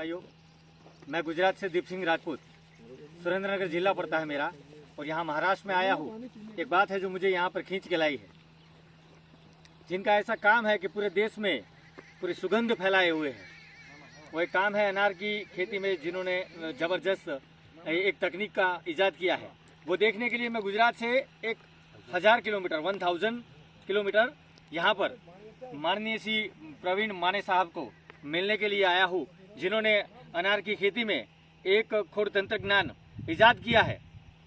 भाइयों, मैं गुजरात से दीप सिंह राजपूत, सुरेंद्रनगर जिला पड़ता है मेरा, और यहाँ महाराष्ट्र में आया हूँ। एक बात है जो मुझे यहाँ पर खींच के लाई है, जिनका ऐसा काम है कि पूरे देश में पूरी सुगंध फैलाए हुए है। वो एक काम है अनार की खेती में, जिन्होंने ज़बरदस्त एक तकनीक का इजाद किया है। वो देखने के लिए मैं गुजरात से 1000 किलोमीटर यहाँ पर माननीय श्री प्रवीण माने साहब को मिलने के लिए आया हूँ, जिन्होंने अनार की खेती में एक खोड़ तंत्रज्ञान इजाद किया है,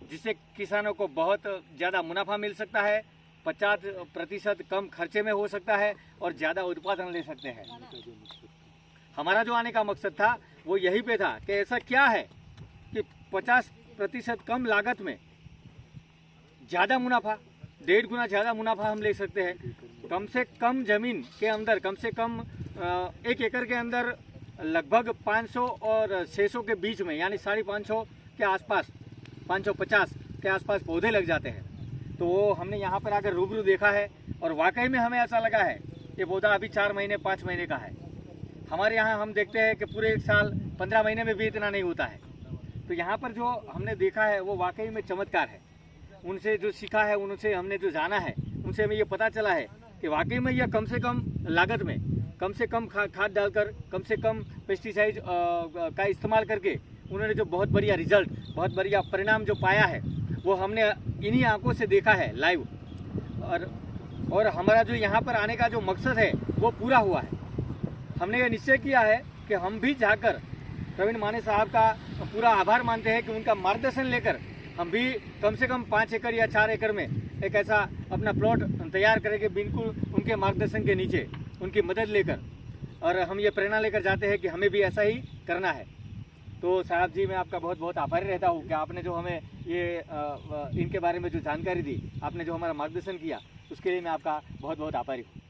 जिससे किसानों को बहुत ज़्यादा मुनाफा मिल सकता है, 50% कम खर्चे में हो सकता है और ज़्यादा उत्पादन ले सकते हैं। हमारा जो आने का मकसद था वो यही पे था कि ऐसा क्या है कि 50% कम लागत में ज़्यादा मुनाफा, 1.5 गुना ज़्यादा मुनाफा हम ले सकते हैं। कम से कम ज़मीन के अंदर, कम से कम 1 एकड़ के अंदर लगभग 500 और 600 के बीच में, यानी 550 के आसपास, 550 के आसपास पौधे लग जाते हैं। तो वो हमने यहाँ पर आकर रूबरू देखा है और वाकई में हमें ऐसा लगा है ये पौधा अभी 4 महीने 5 महीने का है। हमारे यहाँ हम देखते हैं कि पूरे 1 साल 15 महीने में भी इतना नहीं होता है। तो यहाँ पर जो हमने देखा है वो वाकई में चमत्कार है। उनसे जो सीखा है, उनसे हमने जो जाना है, उनसे हमें ये पता चला है कि वाकई में यह कम से कम लागत में, कम से कम खाद डालकर, कम से कम पेस्टिसाइड का इस्तेमाल करके उन्होंने जो बहुत बढ़िया रिजल्ट, बहुत बढ़िया परिणाम जो पाया है, वो हमने इन्हीं आंखों से देखा है लाइव। और हमारा जो यहाँ पर आने का जो मकसद है वो पूरा हुआ है। हमने ये निश्चय किया है कि हम भी जाकर प्रवीण माने साहब का पूरा आभार मानते हैं कि उनका मार्गदर्शन लेकर हम भी कम से कम 5 एकड़ या 4 एकड़ में एक ऐसा अपना प्लॉट तैयार करेंगे, बिल्कुल उनके मार्गदर्शन के नीचे, उनकी मदद लेकर। और हम ये प्रेरणा लेकर जाते हैं कि हमें भी ऐसा ही करना है। तो साहब जी, मैं आपका बहुत बहुत आभारी रहता हूँ कि आपने जो हमें ये इनके बारे में जो जानकारी दी, आपने जो हमारा मार्गदर्शन किया, उसके लिए मैं आपका बहुत बहुत आभारी हूँ।